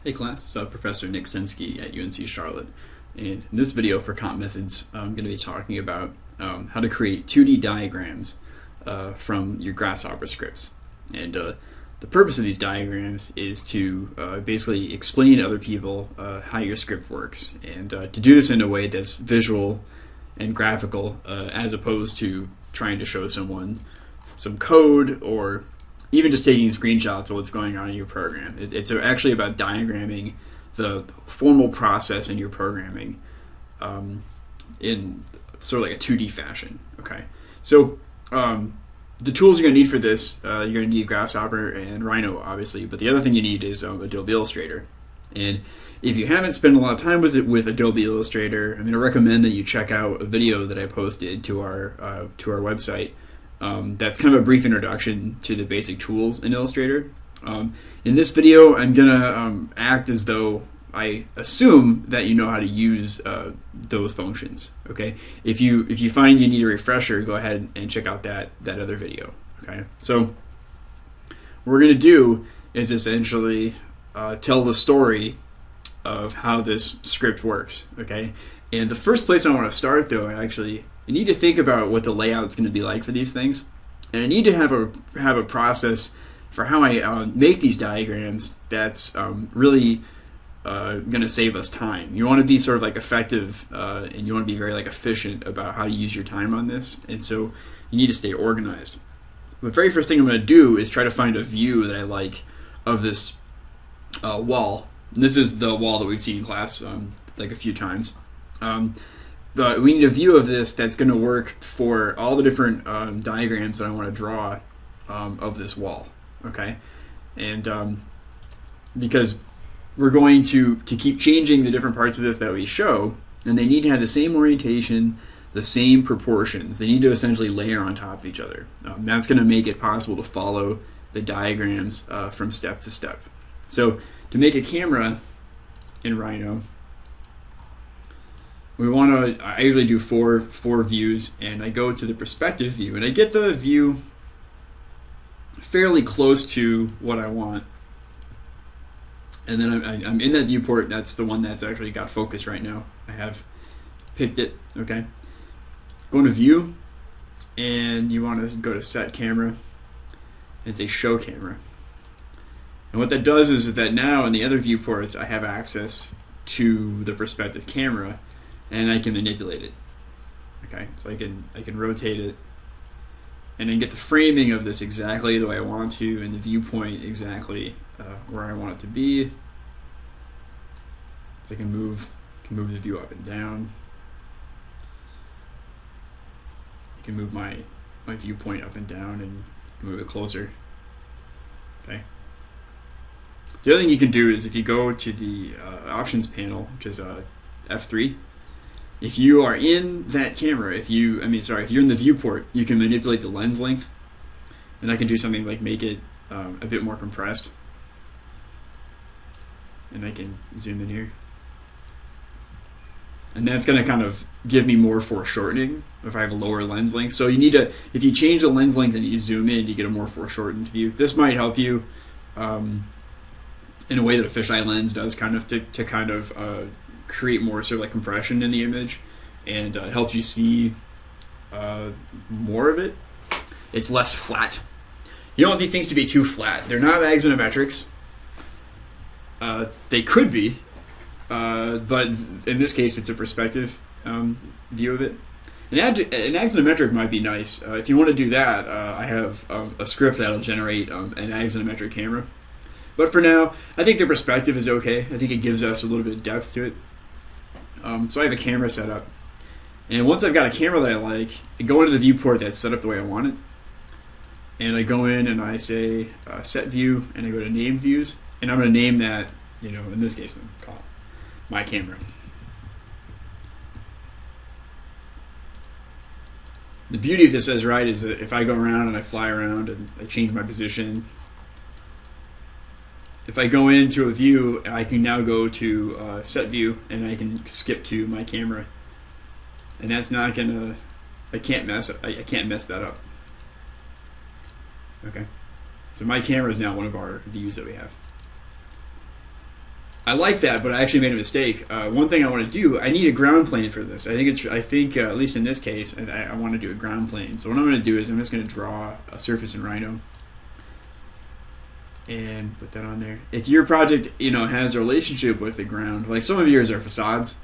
Hey class, it's Professor Nick Sensky at UNC Charlotte. And in this video for Comp Methods, I'm going to be talking about how to create 2D diagrams from your Grasshopper scripts. And the purpose of these diagrams is to basically explain to other people how your script works, and to do this in a way that's visual and graphical, as opposed to trying to show someone some code or even just taking screenshots of what's going on in your program. It's actually about diagramming the formal process in your programming in sort of like a 2D fashion. Okay, so the tools you're going to need for this, you're going to need Grasshopper and Rhino, obviously, but the other thing you need is Adobe Illustrator. And if you haven't spent a lot of time with it with Adobe Illustrator, I'm going to recommend that you check out a video that I posted to our website. That's kind of a brief introduction to the basic tools in Illustrator. In this video, I'm going to act as though I assume that you know how to use those functions. Okay, if you find you need a refresher, go ahead and check out that other video. Okay, so what we're going to do is essentially tell the story of how this script works. Okay, and the first place I want to start, though, I need to think about what the layout's going to be like for these things, and I need to have a process for how I make these diagrams that's really going to save us time. You want to be sort of like effective, and you want to be very like efficient about how you use your time on this, and so you need to stay organized. The very first thing I'm going to do is try to find a view that I like of this wall. And this is the wall that we've seen in class like a few times. But we need a view of this that's going to work for all the different diagrams that I want to draw of this wall. Okay, and because we're going to keep changing the different parts of this that we show, and they need to have the same orientation, the same proportions. They need to essentially layer on top of each other. That's going to make it possible to follow the diagrams from step to step. So to make a camera in Rhino, I usually do four views, and I go to the perspective view, and I get the view fairly close to what I want. And then I'm in that viewport. That's the one that's actually got focus right now. I have picked it. Okay, go into view, and you want to go to set camera and say show camera. And what that does is that now in the other viewports I have access to the perspective camera, and I can manipulate it. Okay, so I can rotate it, and then get the framing of this exactly the way I want to, and the viewpoint exactly where I want it to be. So I can move the view up and down. I can move my viewpoint up and down and move it closer. Okay. The other thing you can do is if you go to the options panel, which is F3. If you are in that camera, if you're in the viewport, you can manipulate the lens length, and I can do something like make it a bit more compressed, and I can zoom in here, and that's going to kind of give me more foreshortening if I have a lower lens length. So you need to, if you change the lens length and you zoom in, you get a more foreshortened view. This might help you in a way that a fisheye lens does, kind of to kind of create more sort of like compression in the image, and it helps you see more of it. It's less flat. You don't want these things to be too flat. They're not axonometrics. They could be, but in this case it's a perspective view of it. An axonometric might be nice. If you want to do that, I have a script that'll generate an axonometric camera. But for now, I think the perspective is okay. I think it gives us a little bit of depth to it. So I have a camera set up, and once I've got a camera that I like, I go into the viewport that's set up the way I want it, and I go in and I say set view, and I go to name views, and I'm going to name that, in this case, I'm going to call it my camera. The beauty of this is, right, is that if I go around and I fly around and I change my position, if I go into a view, I can now go to set view, and I can skip to my camera, and that's not gonna. I can't mess that up. Okay, so my camera is now one of our views that we have. I like that, but I actually made a mistake. One thing I want to do, I need a ground plane for this. I think at least in this case, I want to do a ground plane. So what I'm going to do is I'm just going to draw a surface in Rhino and put that on there. If your project, has a relationship with the ground, like some of yours are facades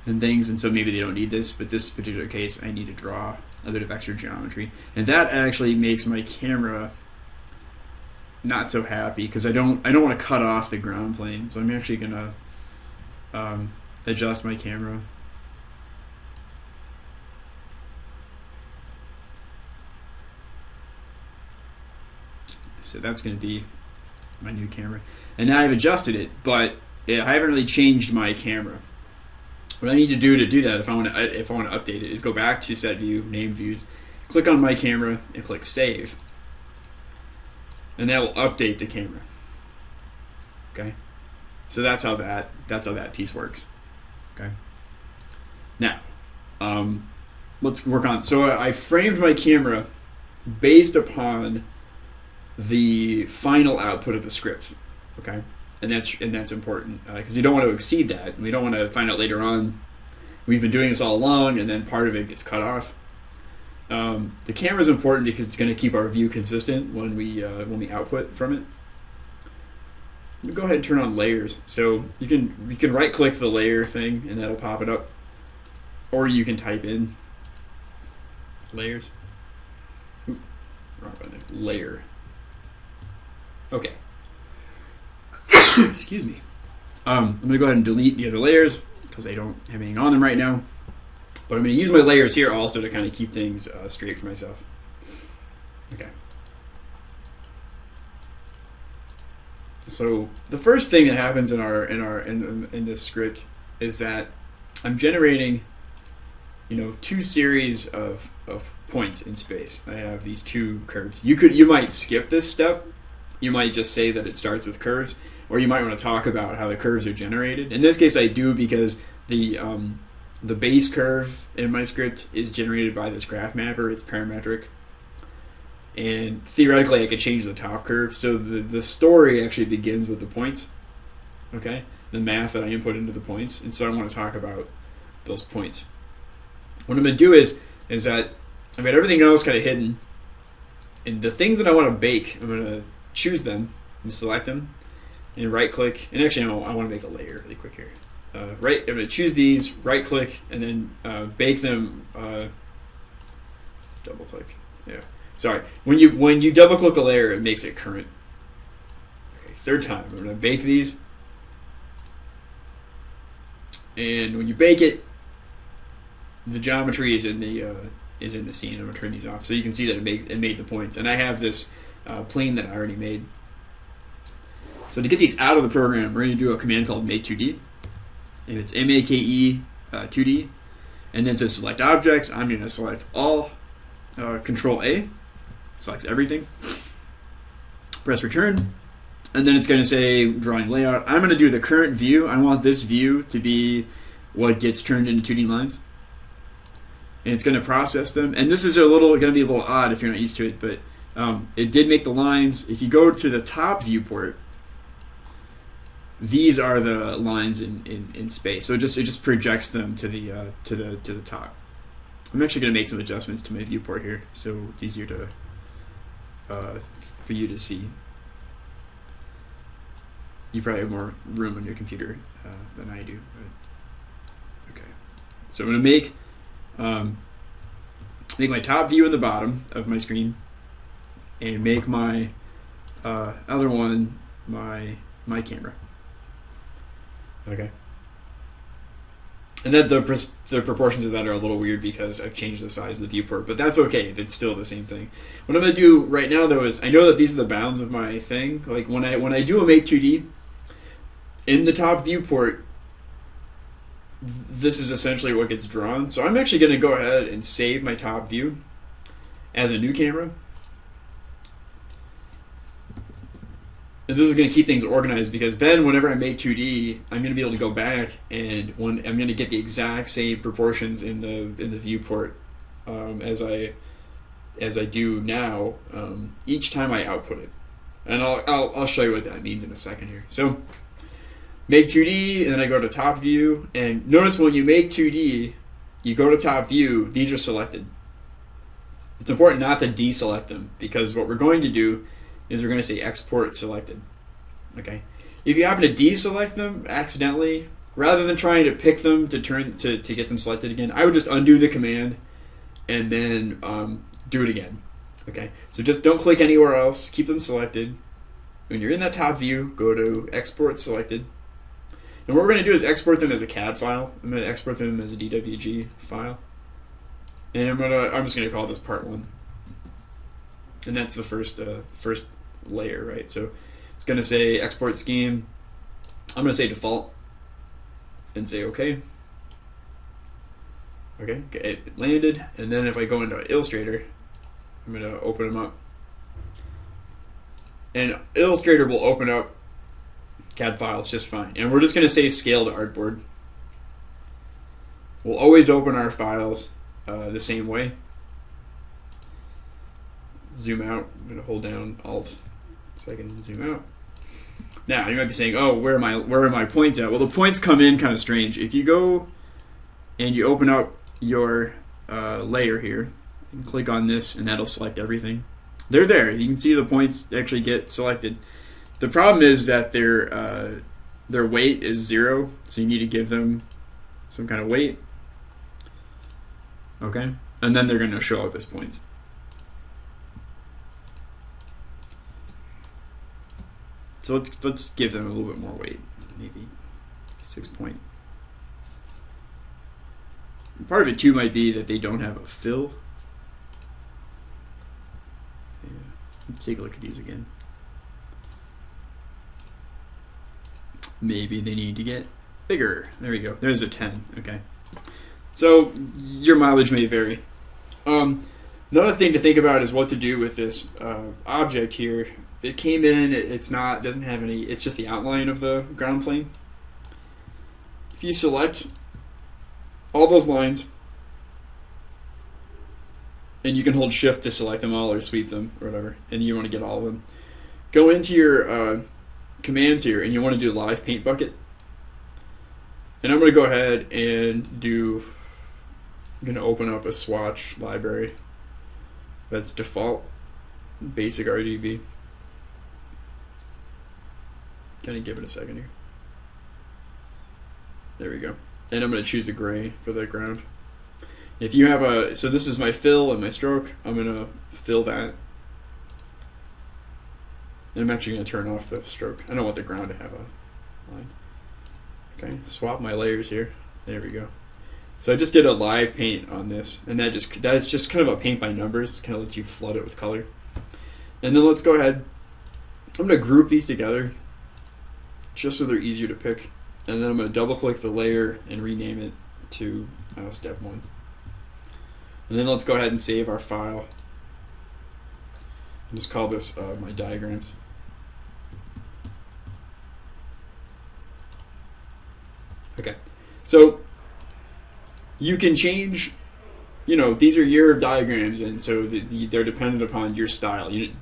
and things, and so maybe they don't need this, but this particular case, I need to draw a bit of extra geometry, and that actually makes my camera not so happy because I don't want to cut off the ground plane. So I'm actually gonna adjust my camera. So that's going to be my new camera, and now I've adjusted it, but I haven't really changed my camera. What I need to do that, if I want to update it, is go back to Set View, Name Views, click on my camera, and click Save. And that will update the camera. Okay, so that's how that piece works. Okay. Now, let's work on. So I framed my camera based upon the final output of the script. Okay, and that's important because we don't want to exceed that. We don't want to find out later on we've been doing this all along, and then part of it gets cut off. The camera is important because it's going to keep our view consistent when we output from it. Let me go ahead and turn on layers. So you can right click the layer thing and that'll pop it up, or you can type in layers. Ooh, wrong button there. Layer. Okay. Excuse me. I'm going to go ahead and delete the other layers because I don't have anything on them right now. But I'm going to use my layers here also to kind of keep things straight for myself. Okay. So the first thing that happens in this script is that I'm generating, two series of points in space. I have these two curves. You might skip this step. You might just say that it starts with curves, or you might want to talk about how the curves are generated. In this case, I do because the base curve in my script is generated by this graph mapper. It's parametric. And theoretically, I could change the top curve. So the story actually begins with the points. Okay? The math that I input into the points. And so I want to talk about those points. What I'm going to do is that I've got everything else kind of hidden. And the things that I want to bake, I'm going to choose them and select them and right click. And actually, no, I want to make a layer really quick here. I'm going to choose these, right click, and then bake them. Double click. Yeah. Sorry. When you double click a layer, it makes it current. Okay. Third time, I'm going to bake these, and when you bake it, the geometry is in the scene. I'm going to turn these off so you can see that it made the points. And I have this plane that I already made. So to get these out of the program, we're going to do a command called make2d. And it's make 2d, and then it says select objects. I'm going to select all. Control A selects everything. Press return, and then it's going to say drawing layout. I'm going to do the current view. I want this view to be what gets turned into 2D lines, and it's going to process them. And this is going to be a little odd if you're not used to it, but it did make the lines. If you go to the top viewport, these are the lines in space. So it just projects them to the top. I'm actually going to make some adjustments to my viewport here, so it's easier to for you to see. You probably have more room on your computer than I do. But okay, so I'm going to make my top view in the bottom of my screen, and make my other one my camera. Okay. And then the proportions of that are a little weird because I've changed the size of the viewport, but that's okay. It's still the same thing. What I'm going to do right now, though, is I know that these are the bounds of my thing. Like when I do a make 2D, in the top viewport, this is essentially what gets drawn. So I'm actually going to go ahead and save my top view as a new camera. And this is going to keep things organized because then whenever I make 2D, I'm going to be able to go back and I'm going to get the exact same proportions in the viewport as I do now each time I output it. And I'll show you what that means in a second here. So make 2D, and then I go to top view, and notice when you make 2D, you go to top view, these are selected. It's important not to deselect them, because what we're going to do is we're going to say export selected. Okay. If you happen to deselect them accidentally, rather than trying to pick them to get them selected again, I would just undo the command and then do it again. Okay. So just don't click anywhere else. Keep them selected. When you're in that top view, go to export selected. And what we're going to do is export them as a CAD file. I'm going to export them as a DWG file. And I'm just going to call this part 1. And that's the first layer, right? So it's going to say export scheme. I'm going to say default and say OK. Okay, it landed. And then if I go into Illustrator, I'm going to open them up. And Illustrator will open up CAD files just fine. And we're just going to say scale to artboard. We'll always open our files the same way. Zoom out. I'm going to hold down Alt so I can zoom out. Now you might be saying, "Oh, where are my points at?" Well, the points come in kind of strange. If you go and you open up your layer here and click on this, and that'll select everything. They're there. You can see the points actually get selected. The problem is that their weight is 0, so you need to give them some kind of weight. Okay, and then they're going to show up as points. So let's give them a little bit more weight, maybe 6 point. Part of it too might be that they don't have a fill. Yeah. Let's take a look at these again. Maybe they need to get bigger. There we go. There's a 10. Okay. So your mileage may vary. Another thing to think about is what to do with this object here. It came in. Doesn't have any. It's just the outline of the ground plane. If you select all those lines, and you can hold Shift to select them all or sweep them or whatever, and you want to get all of them, go into your commands here, and you want to do live paint bucket. And I'm going to go ahead and I'm going to open up a swatch library that's default basic RGB. Kind of give it a second here. There we go. And I'm going to choose a gray for the ground. If you have so this is my fill and my stroke. I'm going to fill that. And I'm actually going to turn off the stroke. I don't want the ground to have a line. Okay, swap my layers here. There we go. So I just did a live paint on this, and that is just kind of a paint by numbers. Kind of lets you flood it with color. And then let's go ahead. I'm going to group these together, just so they're easier to pick. And then I'm going to double click the layer and rename it to step 1. And then let's go ahead and save our file. And just call this my diagrams. Okay, so you can change, these are your diagrams, and so they're dependent upon your style. You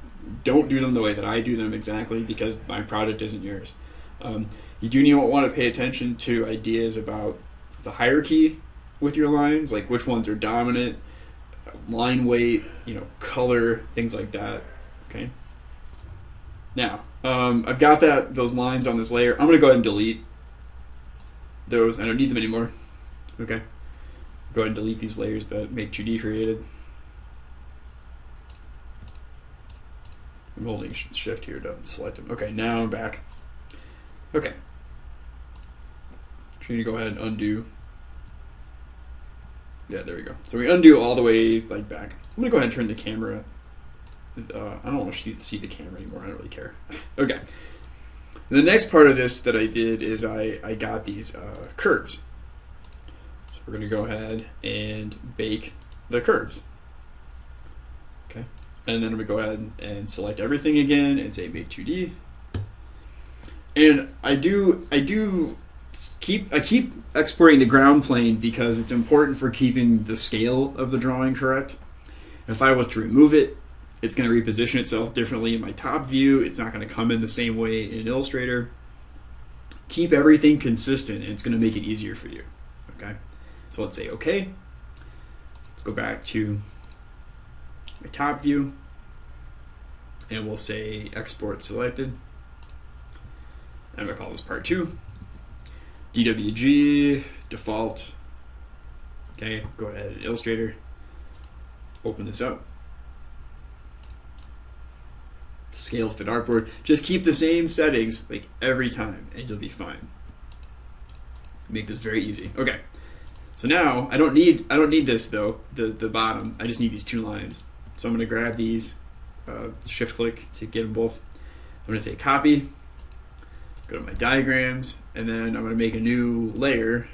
don't do them the way that I do them exactly, because my product isn't yours. You do want to pay attention to ideas about the hierarchy with your lines, like which ones are dominant, line weight, color, things like that. Okay. Now, I've got those lines on this layer. I'm going to go ahead and delete those. I don't need them anymore. Okay. Go ahead and delete these layers that make 2D created. I'm holding Shift here to select them. Okay, now I'm back. Okay. So you need to go ahead and undo. Yeah, there we go. So we undo all the way back. I'm gonna go ahead and turn the camera. I don't want to see the camera anymore. I don't really care. Okay. The next part of this that I did is I got these curves. So we're gonna go ahead and bake the curves. Okay. And then I'm gonna go ahead and select everything again and say make 2D. And I keep exporting the ground plane because it's important for keeping the scale of the drawing correct. If I was to remove it, it's going to reposition itself differently in my top view. It's not going to come in the same way in Illustrator. keep everything consistent, and it's going to make it easier for you. Okay, so let's say okay. Let's go back to my top view, and we'll say export selected. I'm going to call this part 2. DWG default. Okay, go ahead, Illustrator. Open this up. Scale fit artboard. Just keep the same settings like every time, and you'll be fine. Make this very easy. Okay, so now I don't need this though. The bottom. I just need these 2 lines. So I'm going to grab these, shift click to get them both. I'm going to say copy. Go to my diagrams, and then I'm going to make a new layer.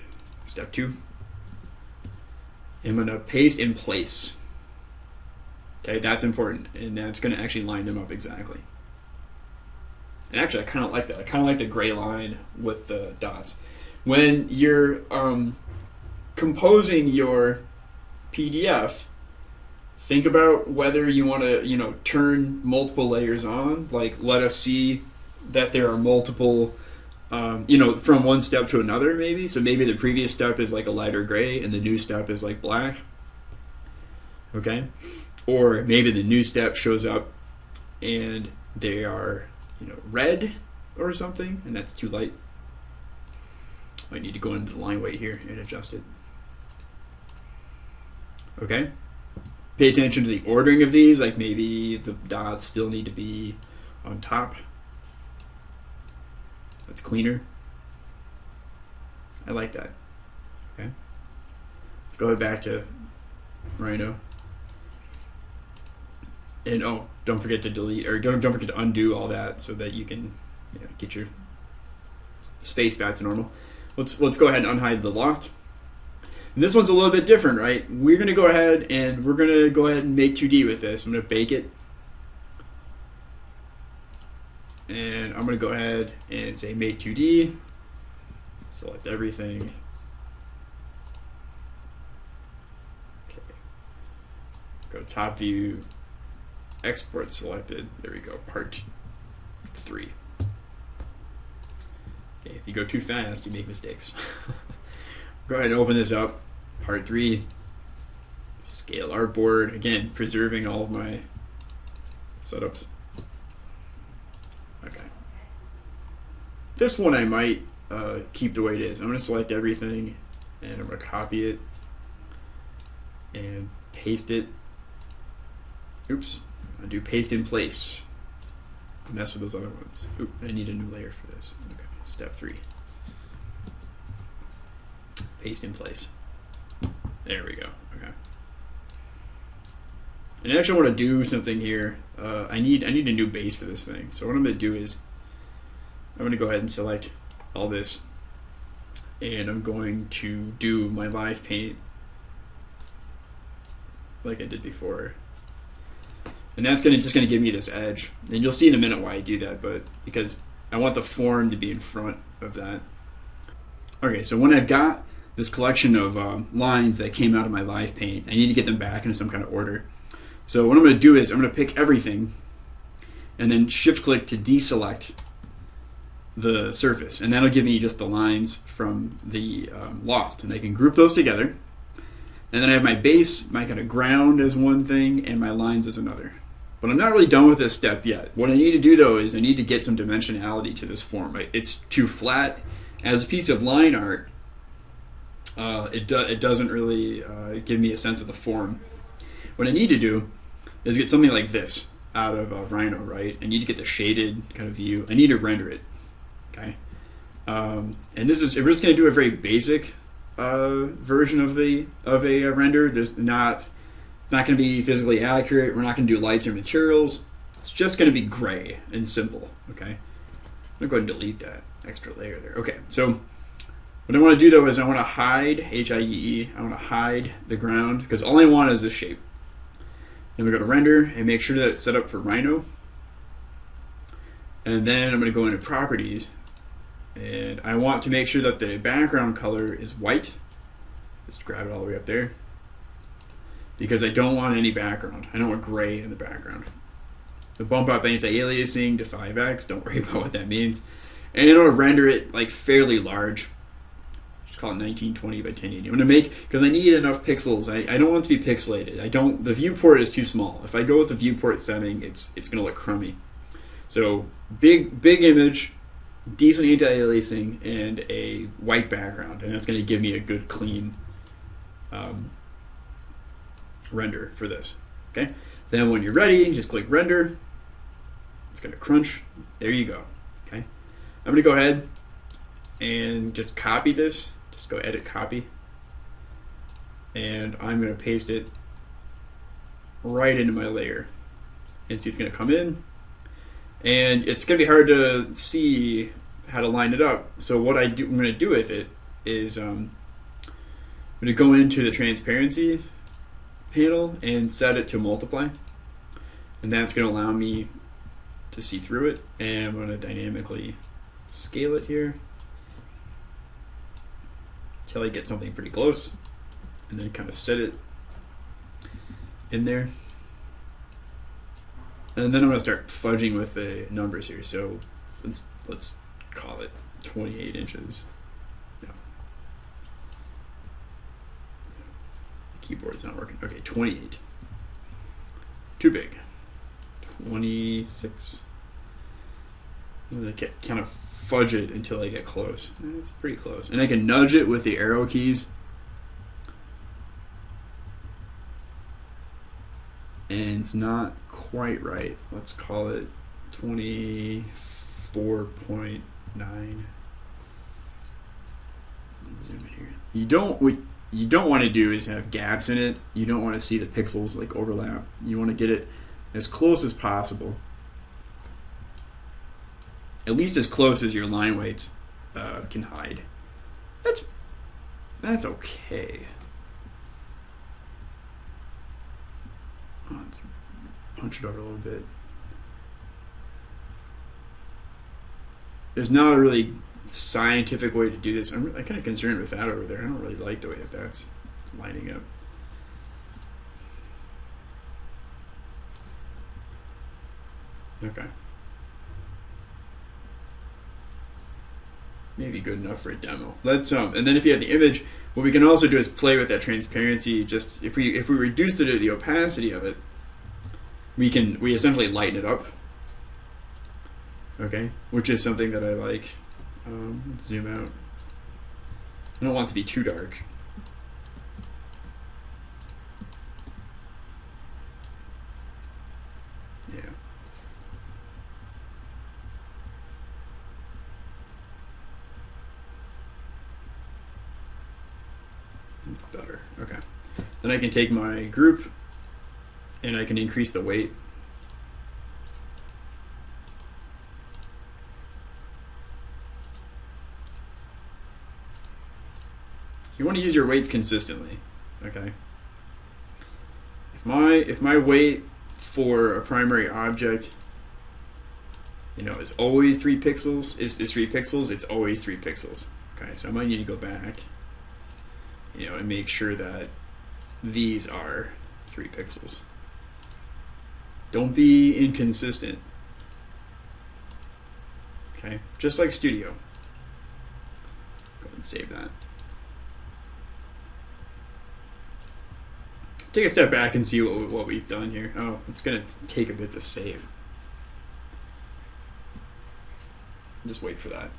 Step 2. I'm going to paste in place. Okay, that's important, and that's going to actually line them up exactly. And actually, I kind of like that. I kind of like the gray line with the dots. When you're composing your PDF, think about whether you want to, turn multiple layers on. Like, let us see that there are multiple, from one step to another, maybe. So maybe the previous step is like a lighter gray, and the new step is like black. Okay. Or maybe the new step shows up and they are, red or something, and that's too light. Might need to go into the line weight here and adjust it. Okay. Pay attention to the ordering of these, like maybe the dots still need to be on top. That's cleaner. I like that. Okay. Let's go back to Rhino. And don't forget to delete, or don't forget to undo all that so that you can get your space back to normal. Let's go ahead and unhide the loft. And this one's a little bit different, right? We're gonna go ahead and make 2D with this. I'm gonna bake it. And I'm gonna go ahead and say make 2D. Select everything. Okay. Go to top view. Export selected. There we go. Part 3. Okay, if you go too fast, you make mistakes. Go ahead and open this up. Part 3. Scale artboard. Again, preserving all of my setups. Okay. This one I might keep the way it is. I'm going to select everything, and I'm going to copy it and paste it. Oops. I'll do paste in place. Mess with those other ones. Oop, I need a new layer for this. Okay, step 3. Paste in place. There we go. Okay. And I actually want to do something here. I need a new base for this thing. So what I'm going to do is I'm going to go ahead and select all this, and I'm going to do my live paint like I did before. And that's just going to give me this edge. And you'll see in a minute why I do that, but because I want the form to be in front of that. Okay, so when I've got this collection of lines that came out of my live paint, I need to get them back into some kind of order. So what I'm going to do is I'm going to pick everything and then shift click to deselect the surface. And that'll give me just the lines from the loft. And I can group those together. And then I have my base, my kind of ground as one thing, and my lines as another. But I'm not really done with this step yet. What I need to do though is I need to get some dimensionality to this form. It's too flat. As a piece of line art, it doesn't really give me a sense of the form. What I need to do is get something like this out of Rhino, right? I need to get the shaded kind of view. I need to render it, okay? And we're just going to do a very basic version of a render. There's not going to be physically accurate. We're not going to do lights or materials. It's just going to be gray and simple, okay? I'm going to go ahead and delete that extra layer there. Okay, so what I want to do though is I want to hide, H-I-E-E, I want to hide the ground because all I want is this shape. Then we go to render and make sure that it's set up for Rhino. And then I'm going to go into properties, and I want to make sure that the background color is white. Just grab it all the way up there. Because I don't want any background. I don't want gray in the background. The bump up anti-aliasing to 5x, don't worry about what that means. and it'll render it like fairly large. Just call it 1920 by 1080. I'm gonna make, because I need enough pixels. I don't want it to be pixelated. The viewport is too small. If I go with the viewport setting, it's gonna look crummy. So big image, decent anti-aliasing, and a white background, and that's gonna give me a good clean render for this. Okay. Then when you're ready, just click render. It's going to crunch. There you go. Okay. I'm going to go ahead and just copy this. Just go edit copy. And I'm going to paste it right into my layer. And see, it's going to come in. And it's going to be hard to see how to line it up. So what I'm going to do with it is I'm going to go into the transparency panel and set it to multiply. And that's going to allow me to see through it, and I'm going to dynamically scale it here until I get something pretty close, and then kind of set it in there. And then I'm going to start fudging with the numbers here. So let's call it 28 inches. No. The keyboard's not working. Okay, 28. Too big. 26. I'm going to kind of fudge it until I get close. It's pretty close. And I can nudge it with the arrow keys. And it's not quite right. Let's call it 24.9. Zoom in here. What you don't want to do is have gaps in it. You don't want to see the pixels like overlap. You want to get it as close as possible, at least as close as your line weights can hide. That's okay. Let's punch it over a little bit. There's not a really scientific way to do this. I'm kind of concerned with that over there. I don't really like the way that's lining up. Okay. Maybe good enough for a demo. Let's and then if you have the image, what we can also do is play with that transparency. Just if we reduce the opacity of it, we essentially lighten it up. Okay, which is something that I like. Let's zoom out. I don't want it to be too dark. Yeah. That's better. Okay. Then I can take my group and I can increase the weight. You want to use your weights consistently. Okay. If my weight for a primary object, is always 3 pixels, is 3 pixels, it's always 3 pixels. Okay, so I might need to go back, and make sure that these are 3 pixels. Don't be inconsistent. Okay, just like Studio. Go ahead and save that. Take a step back and see what we've done here. Oh, it's going to take a bit to save. Just wait for that.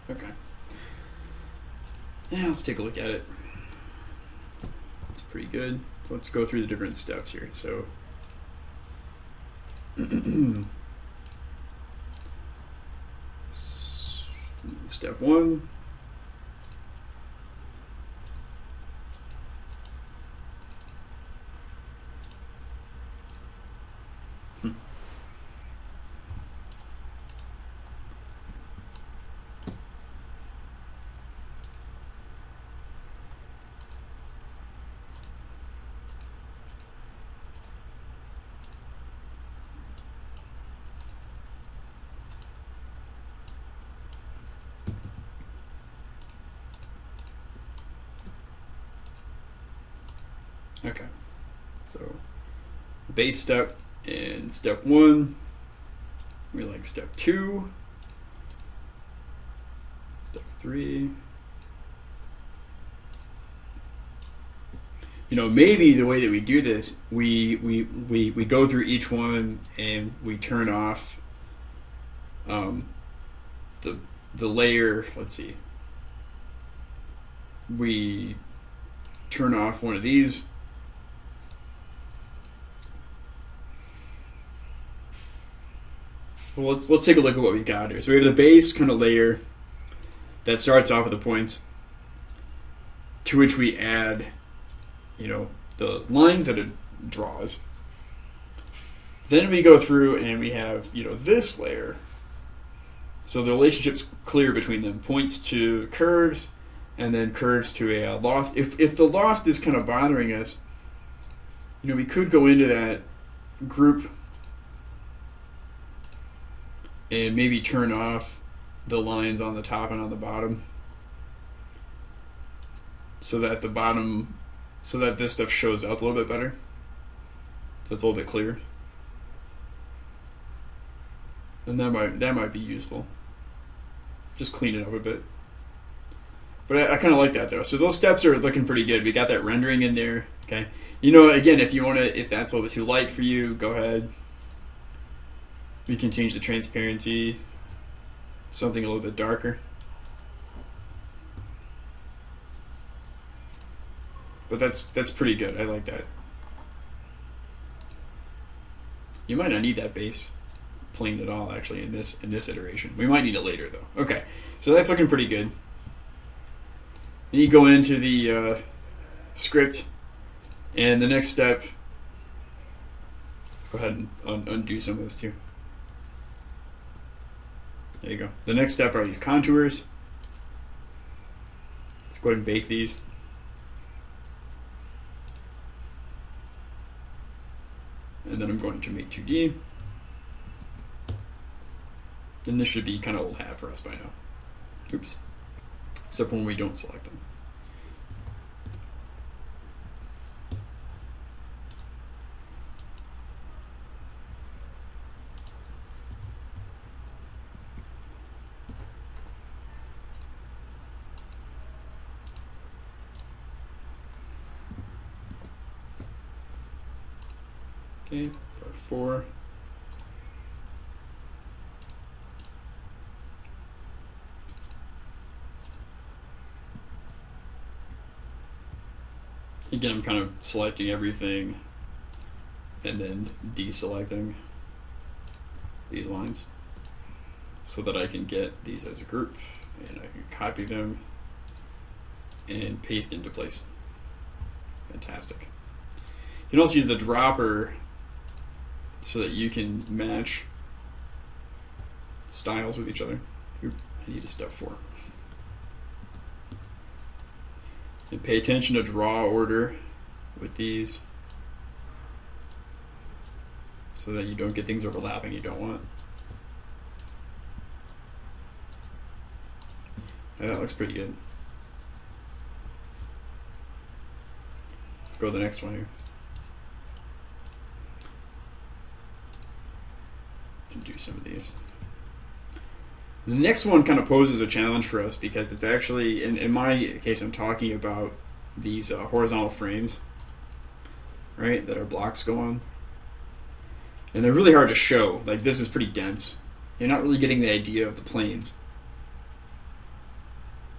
Okay. Yeah, let's take a look at it. It's pretty good. So let's go through the different steps here. So step 1. Okay, so base step and step 1. We like step 2, step 3. You know, maybe the way that we do this, we go through each one and we turn off the layer. Let's see. We turn off one of these. Well, let's take a look at what we've got here. So we have the base kind of layer that starts off with the points, to which we add, you know, the lines that it draws. Then we go through and we have, you know, this layer. So the relationship's clear between them. Points to curves, and then curves to a loft. If the loft is kind of bothering us, you know, we could go into that group and maybe turn off the lines on the top and on the bottom, so that this stuff shows up a little bit better, so it's a little bit clearer. And that might be useful. Just clean it up a bit. But I kind of like that though. So those steps are looking pretty good. We got that rendering in there. Okay. You know, again, if that's a little bit too light for you, go ahead. We can change the transparency, something a little bit darker. But that's pretty good. I like that. You might not need that base plane at all, actually, in this iteration. We might need it later, though. Okay, so that's looking pretty good. Then you go into the script, and the next step. Let's go ahead and undo some of this too. There you go. The next step are these contours. Let's go ahead and bake these. And then I'm going to make 2D. And this should be kind of old hat for us by now. Oops. Except when we don't select them. Okay, part 4. Again, I'm kind of selecting everything and then deselecting these lines so that I can get these as a group, and I can copy them and paste into place. Fantastic. You can also use the dropper so that you can match styles with each other. Oop, I need a step 4. And pay attention to draw order with these so that you don't get things overlapping you don't want. Yeah, that looks pretty good. Let's go to the next one here. And do some of these. The next one kind of poses a challenge for us because it's actually, in my case, I'm talking about these horizontal frames, right, that our blocks go on. And they're really hard to show. Like, this is pretty dense. You're not really getting the idea of the planes.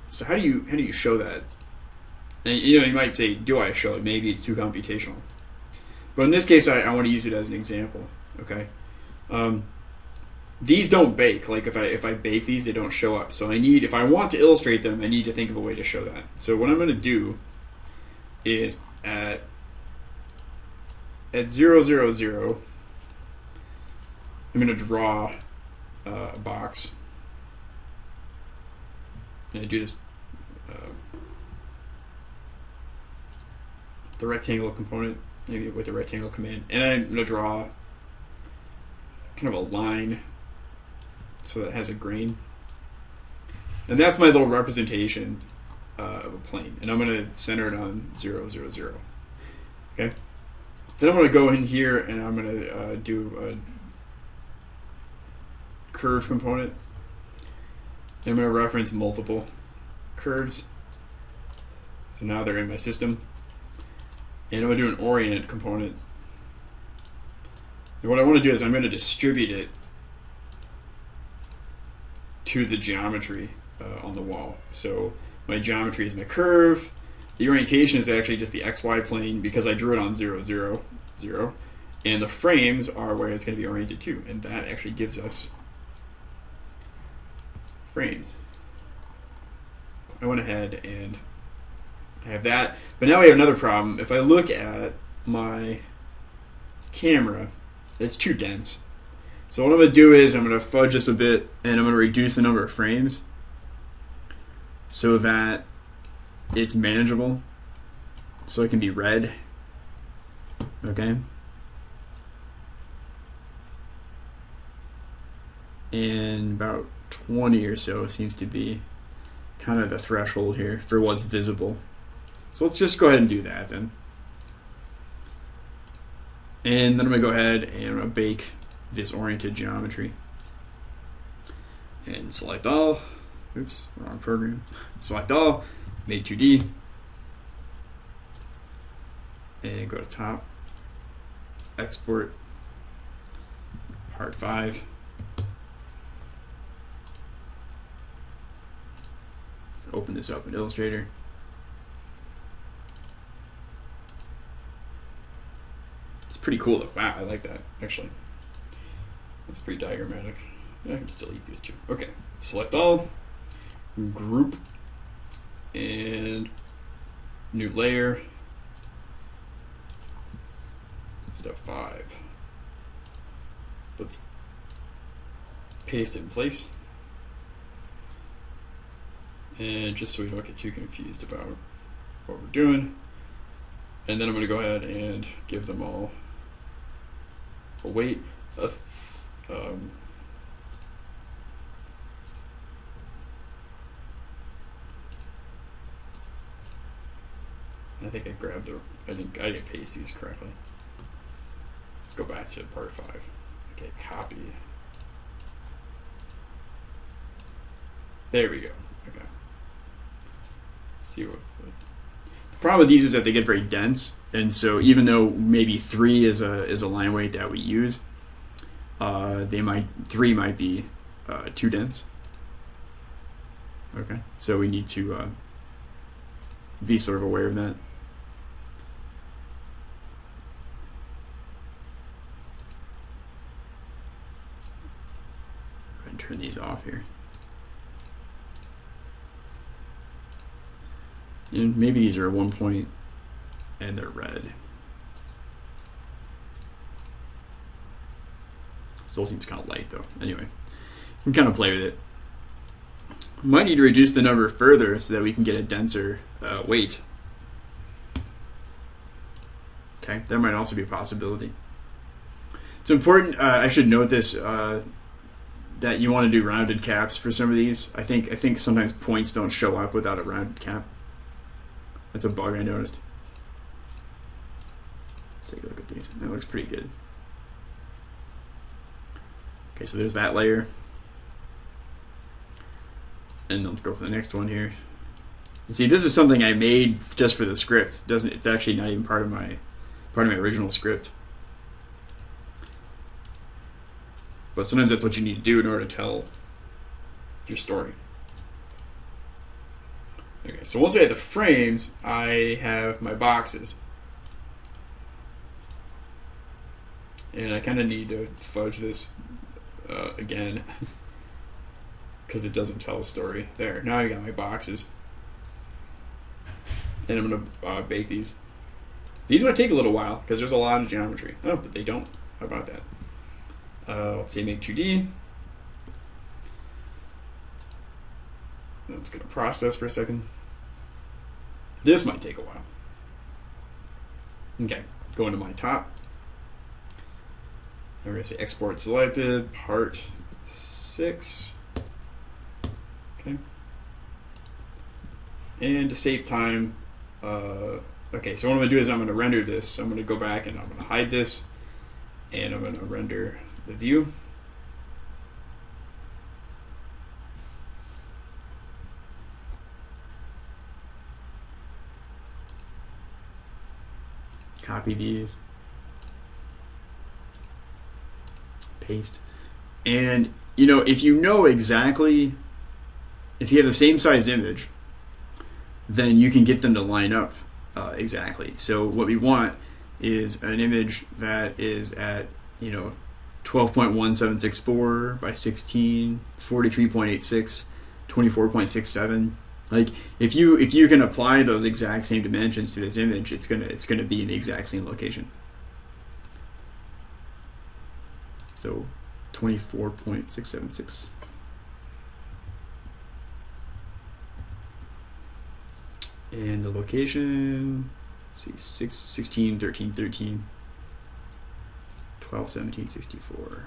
So how do you show that? And, you know, you might say, do I show it? Maybe it's too computational. But in this case, I want to use it as an example, okay? These don't bake. Like if I bake these, they don't show up. So if I want to illustrate them, I need to think of a way to show that. So what I'm going to do is at 0, 0, 0, I'm going to draw a box. I'm going to do this the rectangle component, maybe with the rectangle command, and I'm going to draw kind of a line so that it has a grain. And that's my little representation of a plane. And I'm going to center it on 0, 0, 0. Okay. Then I'm going to go in here and I'm going to do a curve component. And I'm going to reference multiple curves. So now they're in my system. And I'm going to do an orient component. And what I want to do is I'm going to distribute it to the geometry on the wall. So my geometry is my curve. The orientation is actually just the XY plane because I drew it on 0, 0, 0. And the frames are where it's going to be oriented to. And that actually gives us frames. I went ahead and I have that. But now we have another problem. If I look at my camera, it's too dense. So what I'm going to do is I'm going to fudge this a bit and I'm going to reduce the number of frames so that it's manageable, so it can be read. Okay. And about 20 or so seems to be kind of the threshold here for what's visible. So let's just go ahead and do that then. And then I'm going to go ahead and I'm going to bake this oriented geometry. And select all. Oops, wrong program. Select all. Make 2D. And go to top. Export. Part 5. Let's open this up in Illustrator. It's pretty cool though. Wow, I like that actually. That's pretty diagrammatic. Yeah, I can just delete these two. Okay, select all, group, and new layer. Step 5. Let's paste it in place. And just so we don't get too confused about what we're doing. And then I'm going to go ahead and give them all a weight. I think I grabbed the, I didn't paste these correctly. Let's go back to part 5. Okay, copy. There we go. Okay. Let's see what. The problem with these is that they get very dense, and so even though maybe 3 is a line weight that we use, 3 might be too dense. Okay, so we need to be sort of aware of that. Go ahead and turn these off here. And maybe these are at 1 point and they're red. Still seems kind of light though. Anyway, you can kind of play with it. Might need to reduce the number further so that we can get a denser weight. Okay, that might also be a possibility. It's important, I should note this, that you want to do rounded caps for some of these. I think sometimes points don't show up without a rounded cap. That's a bug I noticed. Let's take a look at these. That looks pretty good. Okay, so there's that layer. And let's go for the next one here. And see, this is something I made just for the script. It's actually not even part of my original script. But sometimes that's what you need to do in order to tell your story. Okay, so once I have the frames, I have my boxes. And I kind of need to fudge this again because it doesn't tell a story. There, now I got my boxes. And I'm going to bake these. These might take a little while because there's a lot of geometry. Oh, but they don't. How about that? Let's say make 2D. It's going to process for a second. This might take a while. Okay, go into my top. I'm going to say export selected, part 6. Okay. And to save time, Okay, so what I'm going to do is I'm going to render this. So I'm going to go back and I'm going to hide this, and I'm going to render the view. Copy these, paste, and you know, if you know exactly, if you have the same size image, then you can get them to line up exactly. So what we want is an image that is at, you know, 12.1764 by 16, 43.86, 24.67. Like if you can apply those exact same dimensions to this image, it's gonna be in the exact same location. So 24.676. And the location, let's see, 16, 13, 13, 12, 17, 64.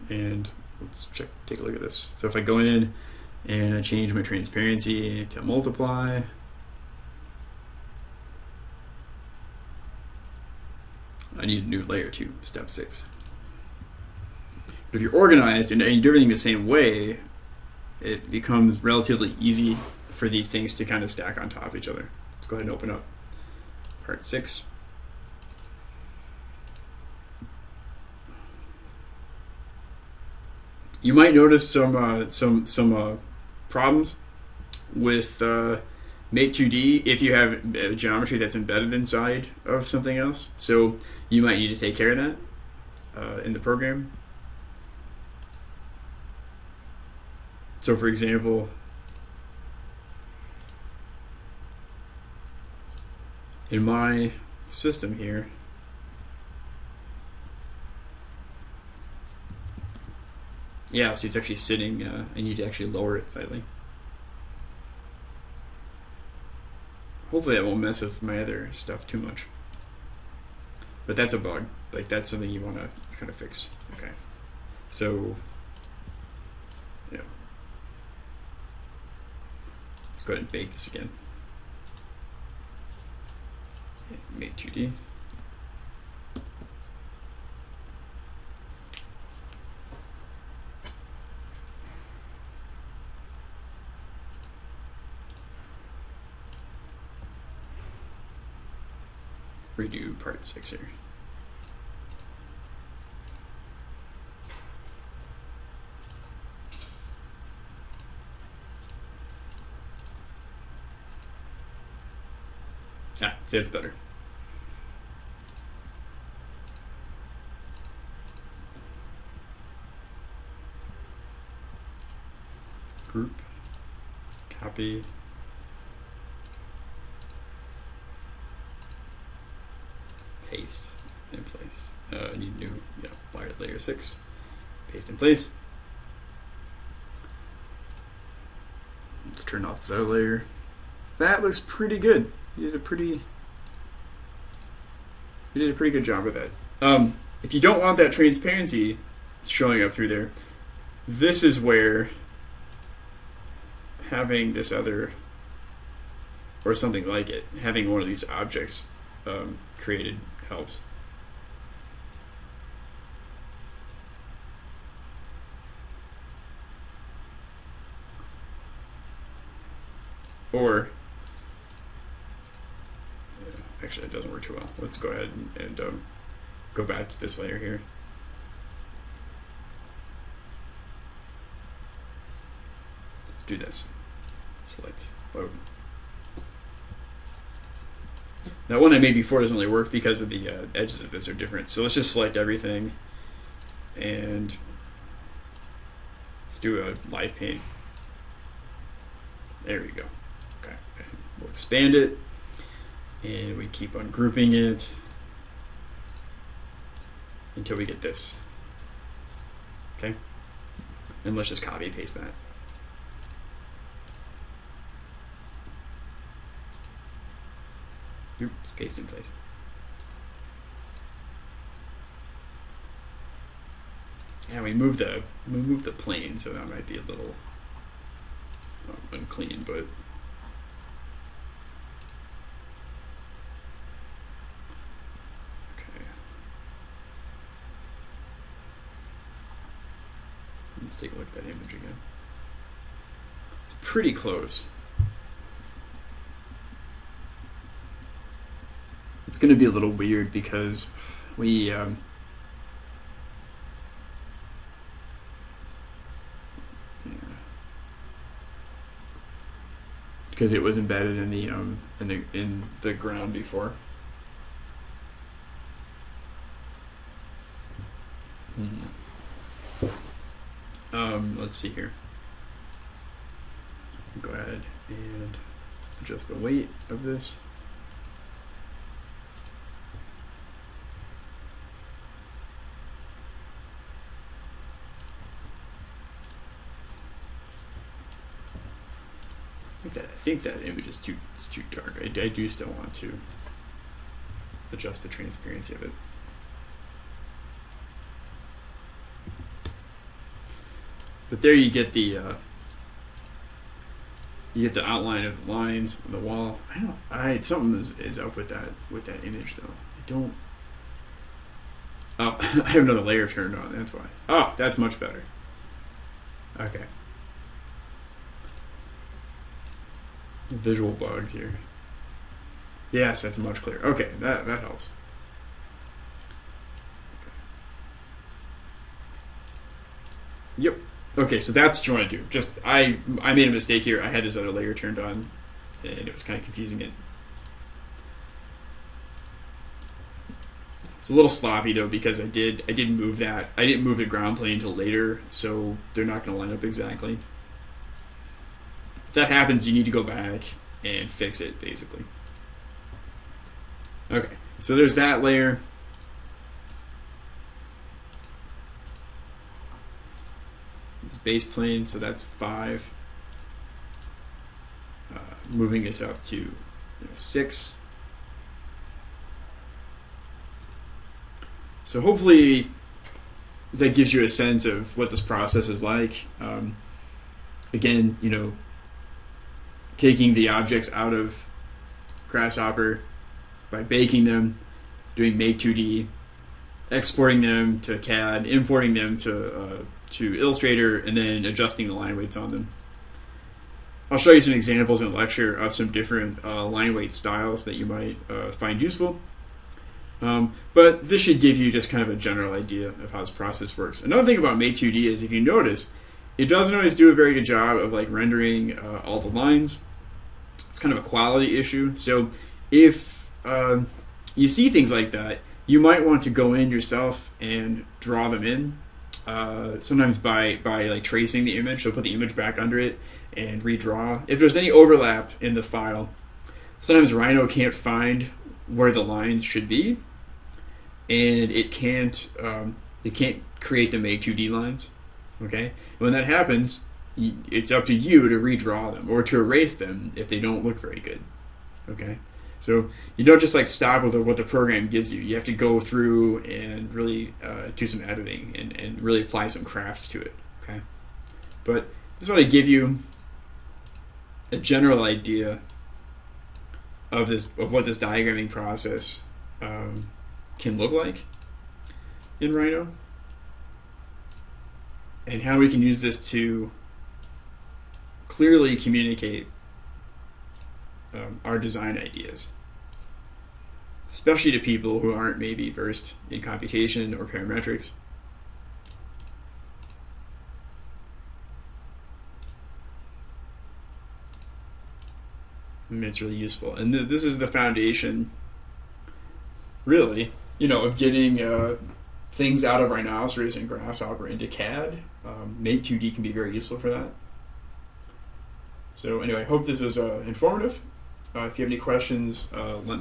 And let's take a look at this. So if I go in and I change my transparency to multiply, I need a new layer 2, step 6. But if you're organized and you do everything the same way, it becomes relatively easy for these things to kind of stack on top of each other. Let's go ahead and open up part 6. You might notice some problems with Make 2D if you have geometry that's embedded inside of something else. So you might need to take care of that in the program. So for example, in my system here, yeah, so it's actually sitting, I need to actually lower it slightly. Hopefully that won't mess with my other stuff too much. But that's a bug. Like that's something you want to kind of fix. Okay. So, yeah. Let's go ahead and bake this again. Make 2D. Redo part 6 here. Ah, see, it's better. Group, copy, paste in place. I need new, layer 6. Paste in place. Let's turn off this other layer. That looks pretty good. You did a pretty good job with that. If you don't want that transparency showing up through there, this is where having this other, or something like it, having one of these objects created helps. Or, actually, it doesn't work too well. Let's go ahead and go back to this layer here. Let's do this. Select load. That one I made before doesn't really work because of the edges of this are different. So let's just select everything and let's do a live paint. There we go. Okay, we'll expand it and we keep on grouping it until we get this. Okay, and let's just copy and paste that. Oops, paste in place. Yeah, we moved the plane, so that might be a little unclean, but okay. Let's take a look at that image again. It's pretty close. It's going to be a little weird because we because it was embedded in the ground before. Let's see here. Go ahead and adjust the weight of this. I think that image is too dark. I do still want to adjust the transparency of it. But there you get the outline of the lines on the wall. Something is up with that image though. I don't. Oh, I have another layer turned on. That's why. Oh, that's much better. Okay. Visual bugs here. Yes, that's much clearer. Okay, that helps. Okay. Yep. Okay, so that's what you want to do. Just I made a mistake here. I had this other layer turned on, and it was kind of confusing it. It's a little sloppy though because I didn't move that. I didn't move the ground plane until later, so they're not going to line up exactly. If that happens, you need to go back and fix it, basically. Okay, so there's that layer. This base plane, so that's 5. Moving this up to 6. So hopefully that gives you a sense of what this process is like. Again, taking the objects out of Grasshopper by baking them, doing make 2D, exporting them to CAD, importing them to Illustrator, and then adjusting the line weights on them. I'll show you some examples in the lecture of some different line weight styles that you might find useful. But this should give you just kind of a general idea of how this process works. Another thing about make 2D is, if you notice, it doesn't always do a very good job of rendering all the lines. It's kind of a quality issue. So if you see things like that, you might want to go in yourself and draw them in. Sometimes by tracing the image, so put the image back under it and redraw. If there's any overlap in the file, sometimes Rhino can't find where the lines should be, and it can't create the make 2D lines. Okay, when that happens, it's up to you to redraw them or to erase them if they don't look very good. Okay, so you don't just stop with what the program gives you. You have to go through and really do some editing and really apply some craft to it. Okay, but just want to give you a general idea of what this diagramming process can look like in Rhino, and how we can use this to clearly communicate our design ideas, especially to people who aren't maybe versed in computation or parametrics. I mean, it's really useful, and this is the foundation, really, of getting things out of Rhinoceros and Grasshopper into CAD. Make 2D can be very useful for that. So anyway, I hope this was informative. If you have any questions, let me know.